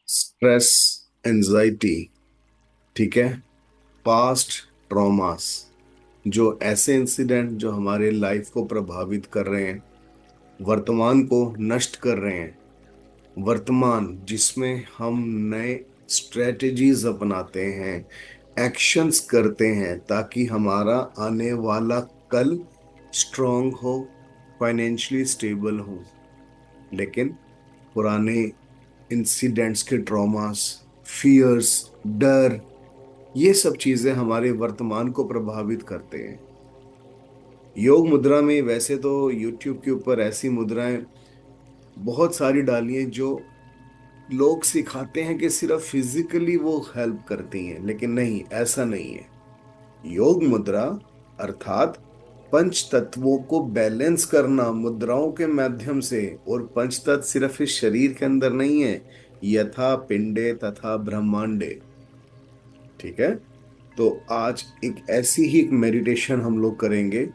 Stress, anxiety, ठीक है, past traumas, जो ऐसे इंसिडेंट जो हमारे लाइफ को प्रभावित कर रहे हैं, वर्तमान को नष्ट कर रहे हैं, वर्तमान जिसमें हम नए स्ट्रेटजीज अपनाते हैं, एक्शंस करते हैं ताकि हमारा आने वाला कल स्ट्रांग हो, फाइनेंशियली स्टेबल हो। लेकिन पुराने इंसिडेंट्स के ट्रॉमास, फियर्स, डर, ये सब चीजें हमारे वर्तमान को प्रभावित करते हैं। योग मुद्रा में वैसे तो यूट्यूब के ऊपर ऐसी मुद्राएं बहुत सारी डाली हैं जो लोग सिखाते हैं कि सिर्फ फिजिकली वो हेल्प करती हैं, लेकिन नहीं, ऐसा नहीं है। योग मुद्रा अर्थात पंच तत्वों को बैलेंस करना मुद्राओं के माध्यम से। और पंच तत्व सिर्फ इस शरीर के अंदर नहीं है, यथा पिंडे तथा ब्रह्मांडे, ठीक है। तो आज एक ऐसी ही एक मेडिटेशन हम लोग करेंगे,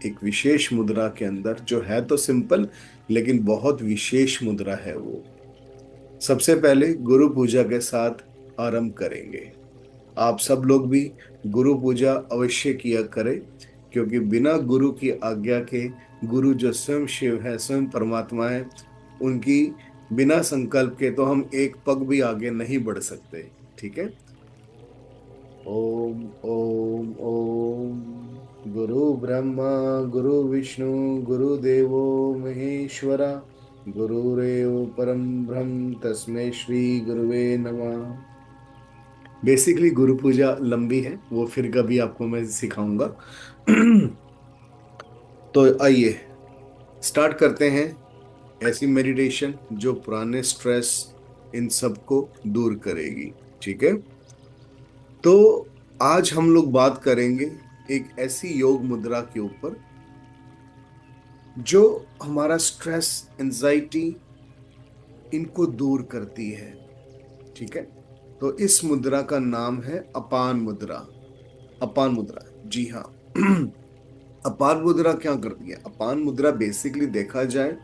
एक विशेष मुद्रा के अंदर, जो है तो सिंपल लेकिन बहुत विशेष मुद्रा है वो। सबसे पहले गुरु पूजा के साथ आरंभ करेंगे। आप सब लोग भी गुरु पूजा अवश्य किया करें, क्योंकि बिना गुरु की आज्ञा के, गुरु जो स्वयं शिव है, स्वयं परमात्मा है, उनकी बिना संकल्प के तो हम एक पग भी आगे नहीं बढ़ सकते, ठीक है। ओम ओम ओम। गुरु ब्रह्मा गुरु विष्णु गुरुदेवो महेश्वरा, गुरुरेव परम ब्रह्म तस्मै श्री गुरुवे नमः। बेसिकली गुरु पूजा लंबी है, वो फिर कभी आपको मैं सिखाऊंगा। तो आइए स्टार्ट करते हैं ऐसी मेडिटेशन जो पुराने स्ट्रेस इन सब को दूर करेगी, ठीक है। तो आज हम लोग बात करेंगे एक ऐसी योग मुद्रा के ऊपर जो हमारा स्ट्रेस, एंजाइटी, इनको दूर करती है, ठीक है। तो इस मुद्रा का नाम है अपान मुद्रा। अपान मुद्रा, जी हाँ। अपान मुद्रा क्या करती है? अपान मुद्रा बेसिकली देखा जाए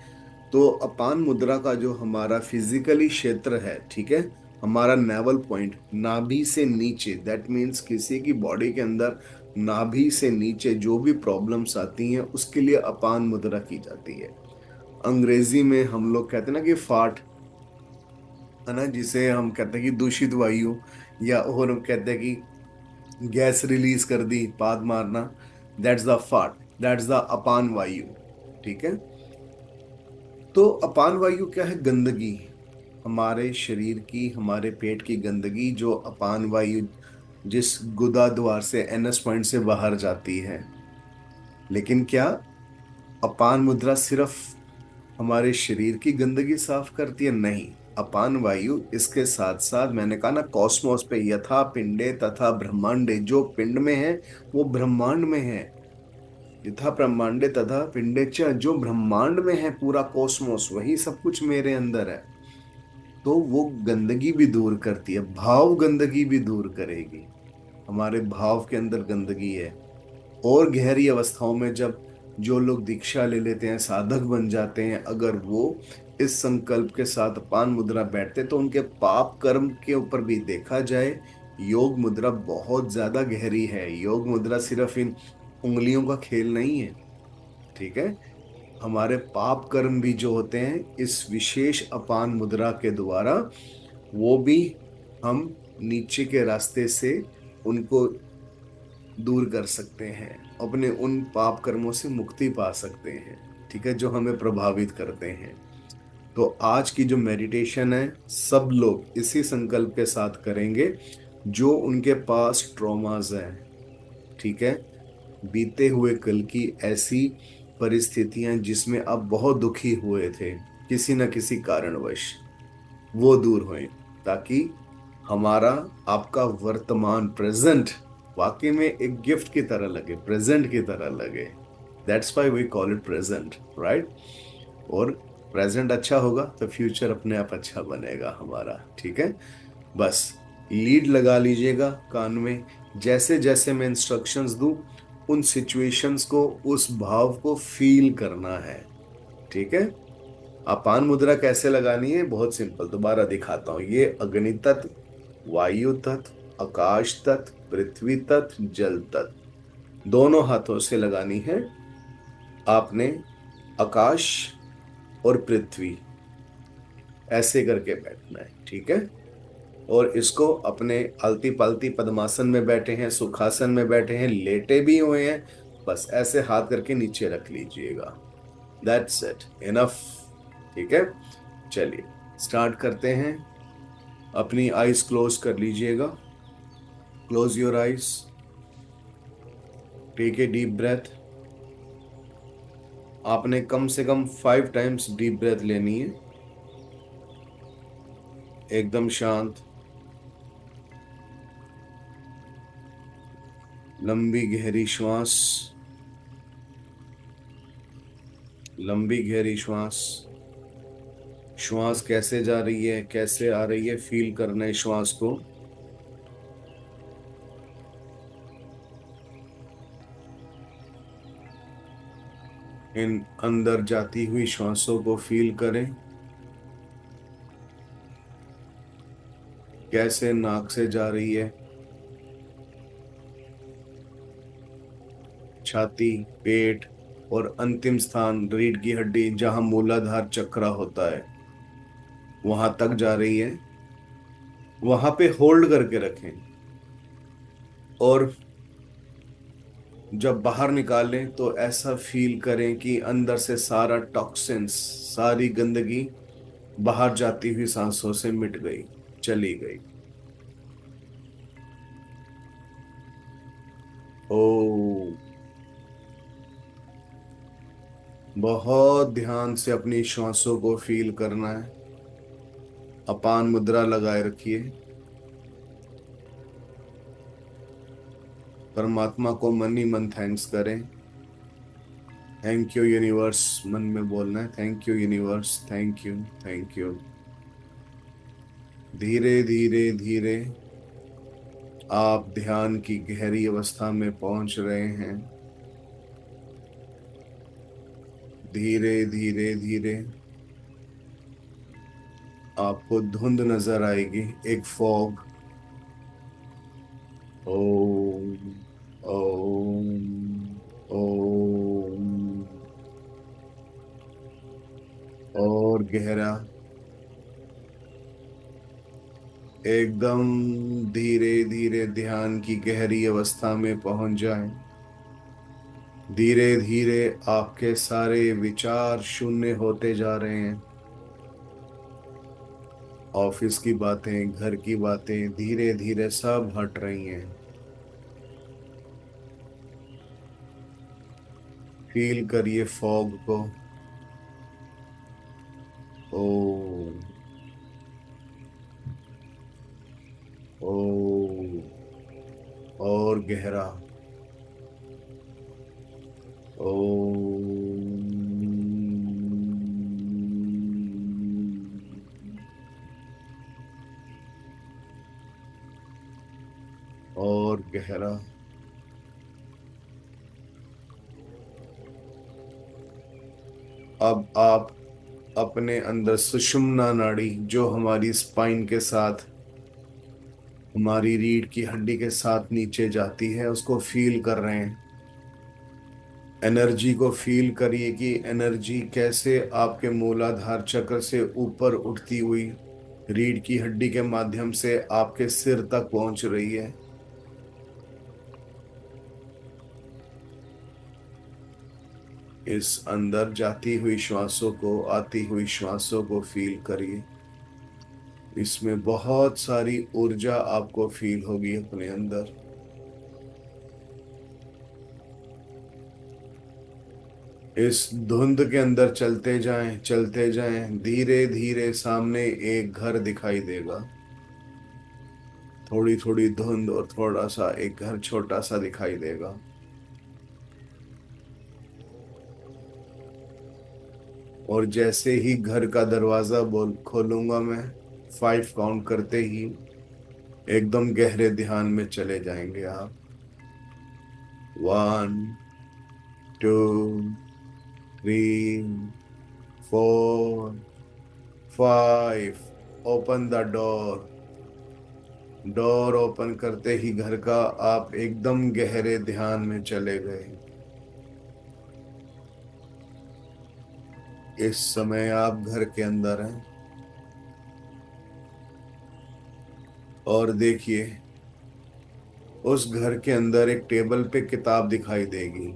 तो अपान मुद्रा का जो हमारा फिजिकली क्षेत्र है, ठीक है, हमारा नेवल पॉइंट, नाभि से नीचे, दैट मीन्स किसी की बॉडी के अंदर नाभि से नीचे जो भी प्रॉब्लम्स आती हैं उसके लिए अपान मुद्रा की जाती है। अंग्रेजी में हम लोग कहते हैं ना कि फाट, है ना, जिसे हम कहते हैं कि दूषित वायु, या और हम कहते हैं कि गैस रिलीज कर दी, पाद मारना, दैट्स द फाट, दैट्स द अपान वायु, ठीक है। तो अपान वायु क्या है? गंदगी, हमारे शरीर की, हमारे पेट की गंदगी, जो अपान वायु जिस गुदा द्वार से, एनस पॉइंट से बाहर जाती है। लेकिन क्या अपान मुद्रा सिर्फ हमारे शरीर की गंदगी साफ करती है? नहीं, अपान वायु इसके साथ साथ, मैंने कहा ना, कॉस्मोस पे, यथा पिंडे तथा ब्रह्मांडे, जो पिंड में है वो ब्रह्मांड में है। यथा ब्रह्मांडे तथा पिंडे च, जो ब्रह्मांड में है, पूरा कॉस्मोस, वही सब कुछ मेरे अंदर है। तो वो गंदगी भी दूर करती है, भाव गंदगी भी दूर करेगी। हमारे भाव के अंदर गंदगी है। और गहरी अवस्थाओं में जब जो लोग दीक्षा ले लेते हैं, साधक बन जाते हैं, अगर वो इस संकल्प के साथ अपान मुद्रा बैठते, तो उनके पाप कर्म के ऊपर भी देखा जाए, योग मुद्रा बहुत ज्यादा गहरी है। योग मुद्रा सिर्फ इन उंगलियों का खेल नहीं है, ठीक है। हमारे पाप कर्म भी जो होते हैं इस विशेष अपान मुद्रा के द्वारा, वो भी हम नीचे के रास्ते से उनको दूर कर सकते हैं, अपने उन पाप कर्मों से मुक्ति पा सकते हैं, ठीक है, जो हमें प्रभावित करते हैं। तो आज की जो मेडिटेशन है, सब लोग इसी संकल्प के साथ करेंगे, जो उनके पास ट्रॉमास है, ठीक है, बीते हुए कल की ऐसी परिस्थितियां जिसमें आप बहुत दुखी हुए थे किसी न किसी कारणवश, वो दूर होए, ताकि हमारा, आपका वर्तमान, प्रेजेंट, वाकई में एक गिफ्ट की तरह लगे, प्रेजेंट की तरह लगे। That's why we call it present, right. और प्रेजेंट अच्छा होगा तो फ्यूचर अपने आप अच्छा बनेगा हमारा, ठीक है। बस लीड लगा लीजिएगा कान में, जैसे जैसे मैं इंस्ट्रक्शंस दूं, उन सिचुएशंस को, उस भाव को फील करना है, ठीक है। अपान मुद्रा कैसे लगानी है? बहुत सिंपल, दोबारा दिखाता हूं। ये अग्नि तत्व, वायु तत्व, आकाश तत्व, पृथ्वी तत्व, जल तत्व, दोनों हाथों से लगानी है आपने। आकाश और पृथ्वी ऐसे करके बैठना है, ठीक है। और इसको अपने आलती पालती पद्मासन में बैठे हैं, सुखासन में बैठे हैं, लेटे भी हुए हैं, बस ऐसे हाथ करके नीचे रख लीजिएगा। That's it, enough. ठीक है, चलिए स्टार्ट करते हैं। अपनी आईज क्लोज कर लीजिएगा। Close your eyes, take a deep breath. आपने कम से कम 5 टाइम्स डीप ब्रेथ लेनी है, एकदम शांत, लंबी गहरी श्वास, लंबी गहरी श्वास। श्वास कैसे जा रही है, कैसे आ रही है, फील करना है श्वास को। इन अंदर जाती हुई श्वासों को फील करें, कैसे नाक से जा रही है, छाती, पेट और अंतिम स्थान रीढ़ की हड्डी जहां मूलाधार चक्र होता है वहां तक जा रही है। वहां पे होल्ड करके रखें, और जब बाहर निकालें तो ऐसा फील करें कि अंदर से सारा टॉक्सिन्स, सारी गंदगी बाहर जाती हुई सांसों से मिट गई, चली गई। ओ, बहुत ध्यान से अपनी श्वासों को फील करना है। अपान मुद्रा लगाए रखिए। परमात्मा को मन ही मन थैंक्स करें। थैंक यू यूनिवर्स, मन में बोलना है, thank you universe, thank you, thank you. धीरे धीरे धीरे आप ध्यान की गहरी अवस्था में पहुंच रहे हैं। धीरे धीरे धीरे आपको धुंध नजर आएगी, एक फॉग। ओम, ओम, ओम। और गहरा, एकदम धीरे धीरे ध्यान की गहरी अवस्था में पहुंच जाएं। धीरे धीरे आपके सारे विचार शून्य होते जा रहे हैं। ऑफिस की बातें, घर की बातें धीरे धीरे सब हट रही हैं। फील करिए फॉग को। ओ, ओ, और गहरा, ओ, और गहरा। अब आप अपने अंदर सुषुम्ना नाड़ी, जो हमारी स्पाइन के साथ, हमारी रीढ़ की हड्डी के साथ नीचे जाती है, उसको फील कर रहे हैं। एनर्जी को फील करिए कि एनर्जी कैसे आपके मूलाधार चक्र से ऊपर उठती हुई रीढ़ की हड्डी के माध्यम से आपके सिर तक पहुंच रही है। इस अंदर जाती हुई श्वासों को, आती हुई श्वासों को फील करिए। इसमें बहुत सारी ऊर्जा आपको फील होगी अपने अंदर। इस धुंध के अंदर चलते जाएं, चलते जाएं, धीरे धीरे सामने एक घर दिखाई देगा। थोड़ी थोड़ी धुंध और थोड़ा सा एक घर छोटा सा दिखाई देगा। और जैसे ही घर का दरवाजा बोल खोलूंगा मैं, 5 काउंट करते ही एकदम गहरे ध्यान में चले जाएंगे आप। 1, 2, 3, 4, 5। Open the door. Door open करते ही घर का आप एकदम गहरे ध्यान में चले गए। इस समय आप घर के अंदर हैं और देखिए उस घर के अंदर एक टेबल पे किताब दिखाई देगी।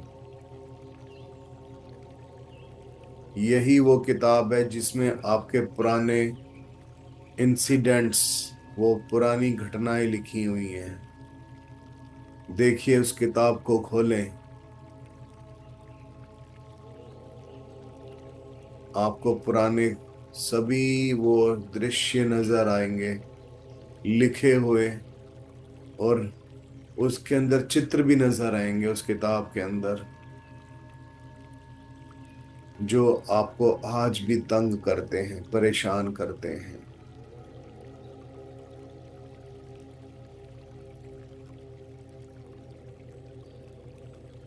यही वो किताब है जिसमें आपके पुराने इंसिडेंट्स, वो पुरानी घटनाएं लिखी हुई हैं। देखिए उस किताब को खोलें। आपको पुराने सभी वो दृश्य नजर आएंगे लिखे हुए, और उसके अंदर चित्र भी नजर आएंगे उस किताब के अंदर, जो आपको आज भी तंग करते हैं, परेशान करते हैं।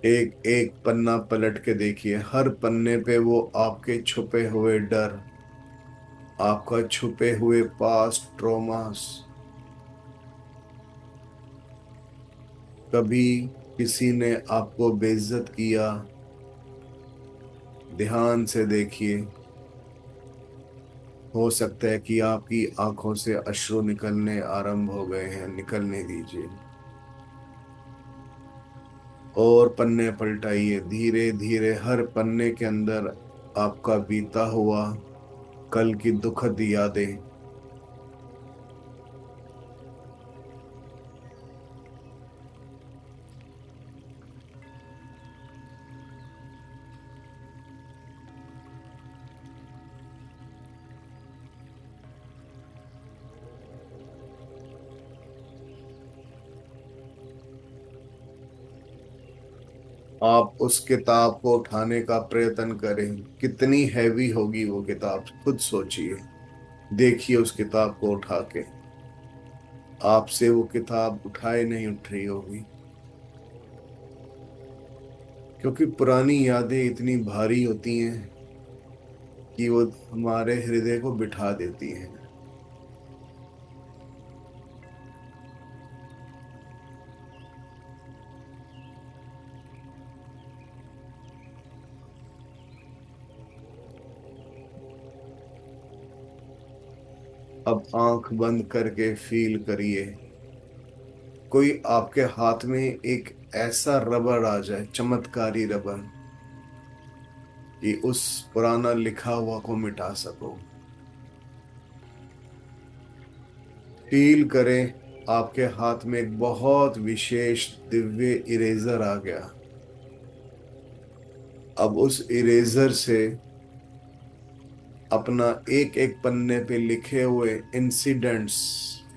एक एक पन्ना पलट के देखिए, हर पन्ने पे वो आपके छुपे हुए डर, आपका छुपे हुए पास्ट ट्रॉमास। कभी किसी ने आपको बेइज्जत किया, ध्यान से देखिए। हो सकता है कि आपकी आंखों से अश्रु निकलने आरंभ हो गए हैं, निकलने दीजिए। और पन्ने पलटाइए धीरे धीरे, हर पन्ने के अंदर आपका बीता हुआ कल की दुखद यादें। आप उस किताब को उठाने का प्रयत्न करें। कितनी हैवी होगी वो किताब, खुद सोचिए। देखिए उस किताब को उठा के, आपसे वो किताब उठाए नहीं उठ रही होगी, क्योंकि पुरानी यादें इतनी भारी होती हैं कि वो हमारे हृदय को बिठा देती हैं। अब आंख बंद करके फील करिए, कोई आपके हाथ में एक ऐसा रबड़ आ जाए, चमत्कारी रबड़, कि उस पुराना लिखा हुआ को मिटा सको। फील करें आपके हाथ में एक बहुत विशेष दिव्य इरेजर आ गया। अब उस इरेजर से अपना एक एक पन्ने पे लिखे हुए इंसिडेंट्स,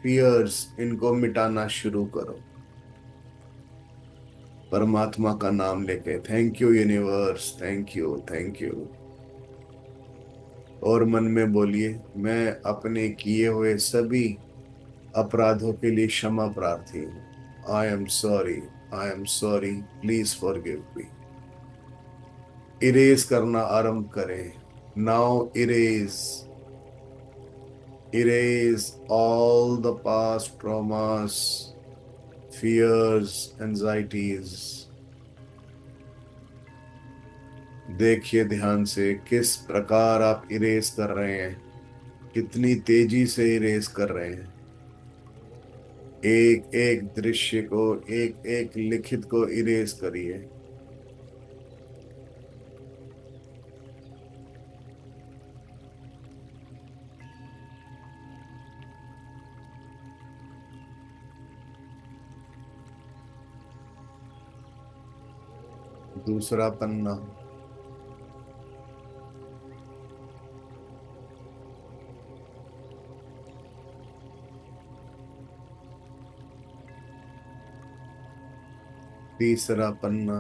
फियर्स, इनको मिटाना शुरू करो। परमात्मा का नाम लेके, thank you universe, thank you, thank you. और मन में बोलिए, मैं अपने किए हुए सभी अपराधों के लिए क्षमा प्रार्थी हूँ। I am sorry, I am sorry, please forgive me. Erase करना आरंभ करें। Now erase, erase all the past traumas, fears, anxieties. देखिए ध्यान से किस प्रकार आप इरेज कर रहे हैं, कितनी तेजी से इरेज कर रहे हैं। एक एक दृश्य को, एक एक लिखित को इरेज करिए। दूसरा पन्ना। तीसरा पन्ना।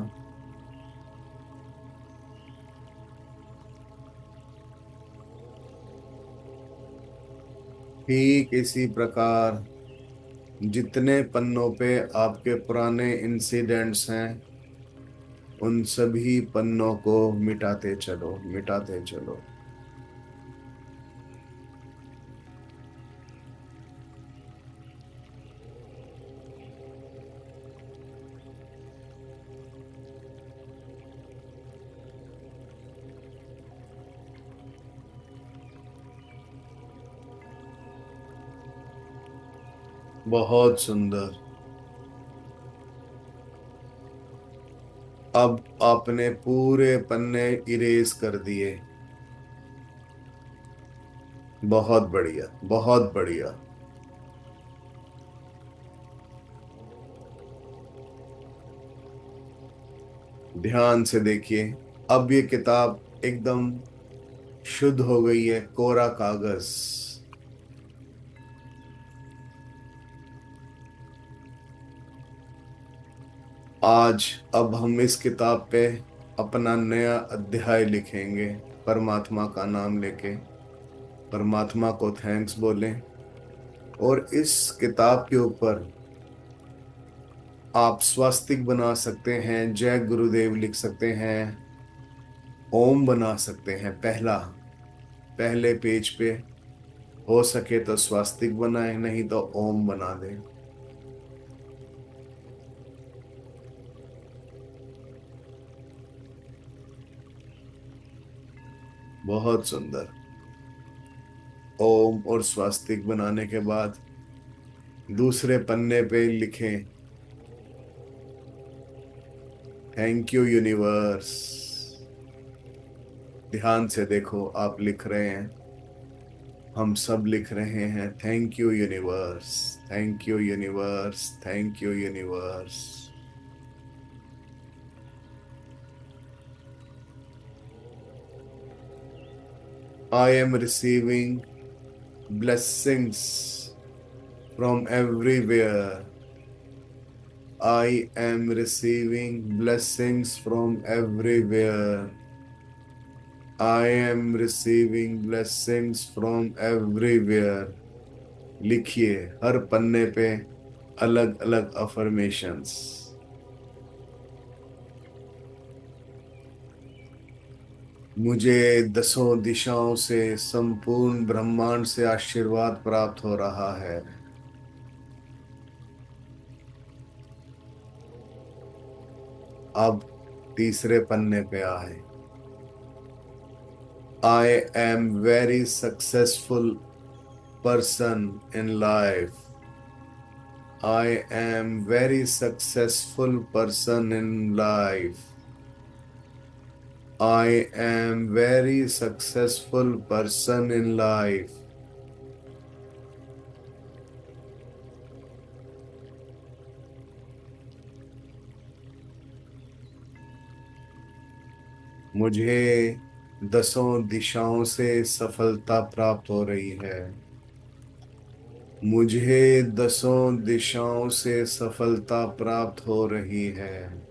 ठीक इसी प्रकार जितने पन्नों पे आपके पुराने इंसिडेंट्स हैं, उन सभी पन्नों को मिटाते चलो, मिटाते चलो। बहुत सुंदर। अब आपने पूरे पन्ने इरेज कर दिए। बहुत बढ़िया, बहुत बढ़िया। ध्यान से देखिए। अब ये किताब एकदम शुद्ध हो गई है, कोरा कागज। आज अब हम इस किताब पे अपना नया अध्याय लिखेंगे, परमात्मा का नाम लेके। परमात्मा को थैंक्स बोलें। और इस किताब के ऊपर आप स्वास्तिक बना सकते हैं, जय गुरुदेव लिख सकते हैं, ओम बना सकते हैं। पहले पेज पे हो सके तो स्वास्तिक बनाएं, नहीं तो ओम बना दें। बहुत सुंदर। ओम और स्वास्तिक बनाने के बाद दूसरे पन्ने पे लिखें, थैंक यू यूनिवर्स। ध्यान से देखो, आप लिख रहे हैं, हम सब लिख रहे हैं, thank you universe, thank you universe, thank you universe. I am receiving blessings from everywhere. I am receiving blessings from everywhere. I am receiving blessings from everywhere. लिखिए हर पन्ने पे अलग अलग अफर्मेशंस। मुझे दसों दिशाओं से, संपूर्ण ब्रह्मांड से आशीर्वाद प्राप्त हो रहा है। अब तीसरे पन्ने पे आए। I am very successful person in life. I am very successful person in life. I am very successful person in life. मुझे दसों दिशाओं से सफलता प्राप्त हो रही है। मुझे दसों दिशाओं से सफलता प्राप्त हो रही है।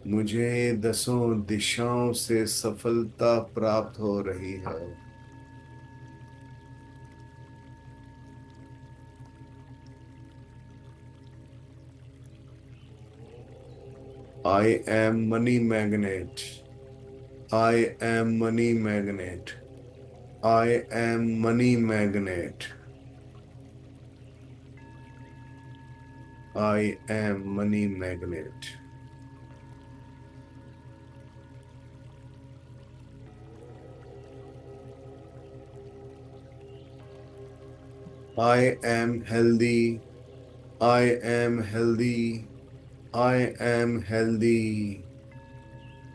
मुझे दसों दिशाओं से सफलता प्राप्त हो रही है। I am money magnet. I am money magnet. I am money magnet. I am money magnet. I am healthy. I am healthy. I am healthy.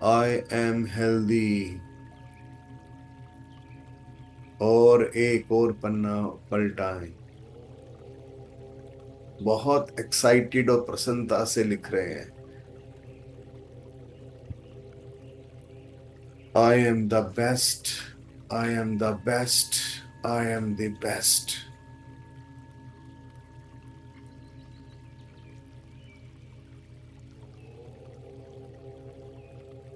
I am healthy. और एक और पन्ना पलटाएं। बहुत एक्साइटेड और प्रसन्नता से लिख रहे हैं। I am the best. I am the best. I am the best.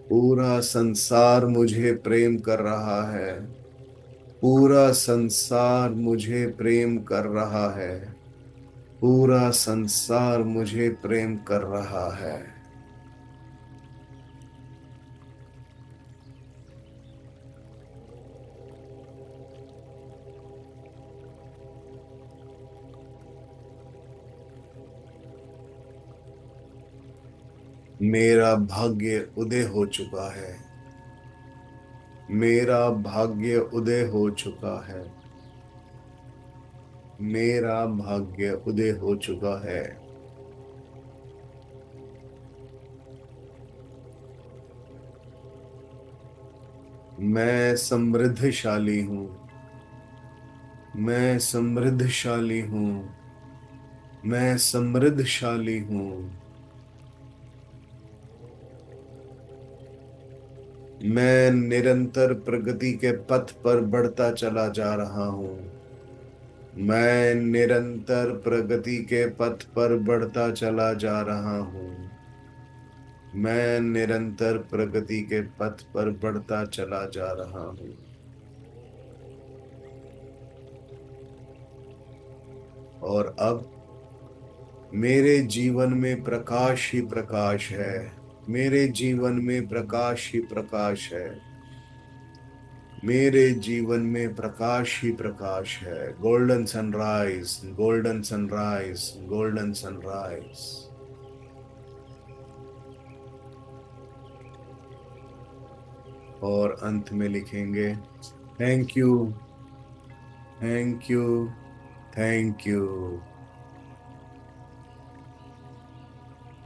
पूरा संसार मुझे प्रेम कर रहा है। पूरा संसार मुझे प्रेम कर रहा है। पूरा संसार मुझे प्रेम कर रहा है। मेरा भाग्य उदय हो चुका है। मेरा भाग्य उदय हो चुका है। मेरा भाग्य उदय हो चुका है। मैं समृद्धशाली हूँ। मैं समृद्धशाली हूँ। मैं समृद्धशाली हूँ। मैं निरंतर प्रगति के पथ पर बढ़ता चला जा रहा हूँ। मैं निरंतर प्रगति के पथ पर बढ़ता चला जा रहा हूँ। मैं निरंतर प्रगति के पथ पर बढ़ता चला जा रहा हूँ। और अब मेरे जीवन में प्रकाश ही प्रकाश है। मेरे जीवन में प्रकाश ही प्रकाश है। मेरे जीवन में प्रकाश ही प्रकाश है। Golden sunrise, golden sunrise, golden sunrise. और अंत में लिखेंगे, thank you, thank you, thank you.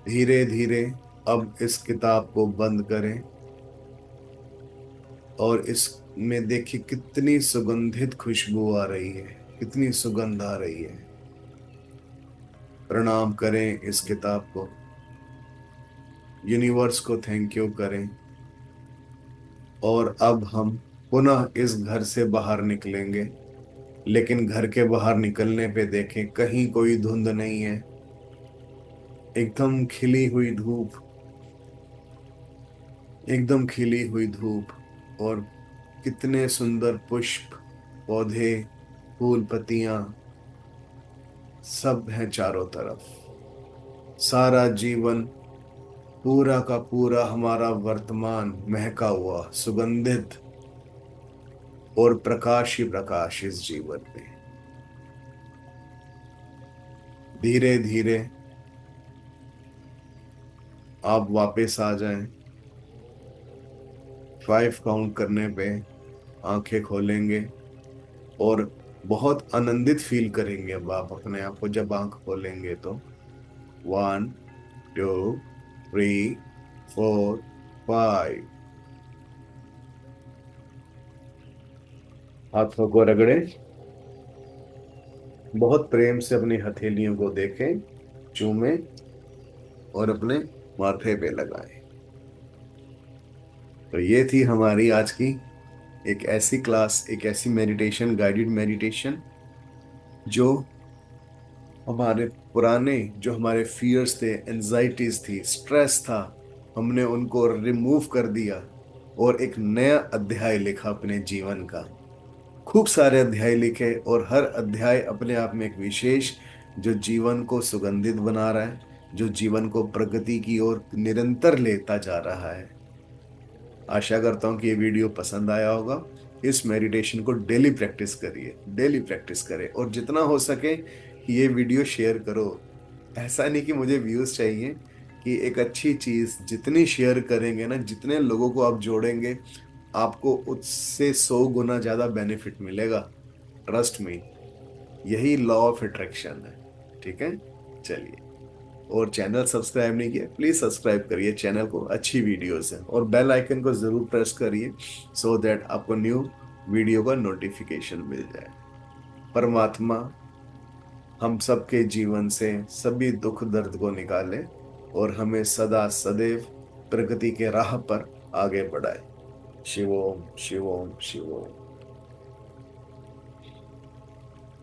धीरे धीरे अब इस किताब को बंद करें और इसमें देखिए कितनी सुगंधित खुशबू आ रही है, कितनी सुगंध आ रही है। प्रणाम करें इस किताब को, यूनिवर्स को थैंक यू करें। और अब हम पुनः इस घर से बाहर निकलेंगे, लेकिन घर के बाहर निकलने पे देखें कहीं कोई धुंध नहीं है। एकदम खिली हुई धूप, एकदम खिली हुई धूप। और कितने सुंदर पुष्प, पौधे, फूल, पत्तियां सब हैं चारों तरफ। सारा जीवन पूरा का पूरा हमारा वर्तमान महका हुआ, सुगंधित और प्रकाश ही प्रकाश इस जीवन में। धीरे धीरे आप वापस आ जाएं। 5 काउंट करने पे आंखें खोलेंगे और बहुत आनंदित फील करेंगे अब आप अपने आप को जब आंख खोलेंगे तो। 1, 2, 3, 4, 5। हाथों को रगड़ें, बहुत प्रेम से अपनी हथेलियों को देखें, चूमें और अपने माथे पे लगाएं। तो ये थी हमारी आज की एक ऐसी क्लास, एक ऐसी मेडिटेशन, गाइडेड मेडिटेशन जो हमारे पुराने, जो हमारे फियर्स थे, एंजाइटीज थी, स्ट्रेस था, हमने उनको रिमूव कर दिया और एक नया अध्याय लिखा अपने जीवन का। खूब सारे अध्याय लिखे और हर अध्याय अपने आप में एक विशेष, जो जीवन को सुगंधित बना रहा है, जो जीवन को प्रगति की ओर निरंतर लेता जा रहा है। आशा करता हूं कि ये वीडियो पसंद आया होगा। इस मेडिटेशन को डेली प्रैक्टिस करिए, डेली प्रैक्टिस करें और जितना हो सके ये वीडियो शेयर करो। ऐसा नहीं कि मुझे व्यूज चाहिए, कि एक अच्छी चीज जितनी शेयर करेंगे ना, जितने लोगों को आप जोड़ेंगे, आपको उससे 100 गुना ज्यादा बेनिफिट मिलेगा। ट्रस्ट मी, यही लॉ ऑफ अट्रैक्शन है। ठीक है, चलिए। और चैनल सब्सक्राइब नहीं किया, प्लीज सब्सक्राइब करिए चैनल को, अच्छी वीडियोस है। और बेल आइकन को जरूर प्रेस करिए सो दैट आपको न्यू वीडियो का नोटिफिकेशन मिल जाए। परमात्मा हम सबके जीवन से सभी दुख दर्द को निकाले और हमें सदा सदैव प्रगति के राह पर आगे बढ़ाए। शिवोम, शिवोम, शिवोम।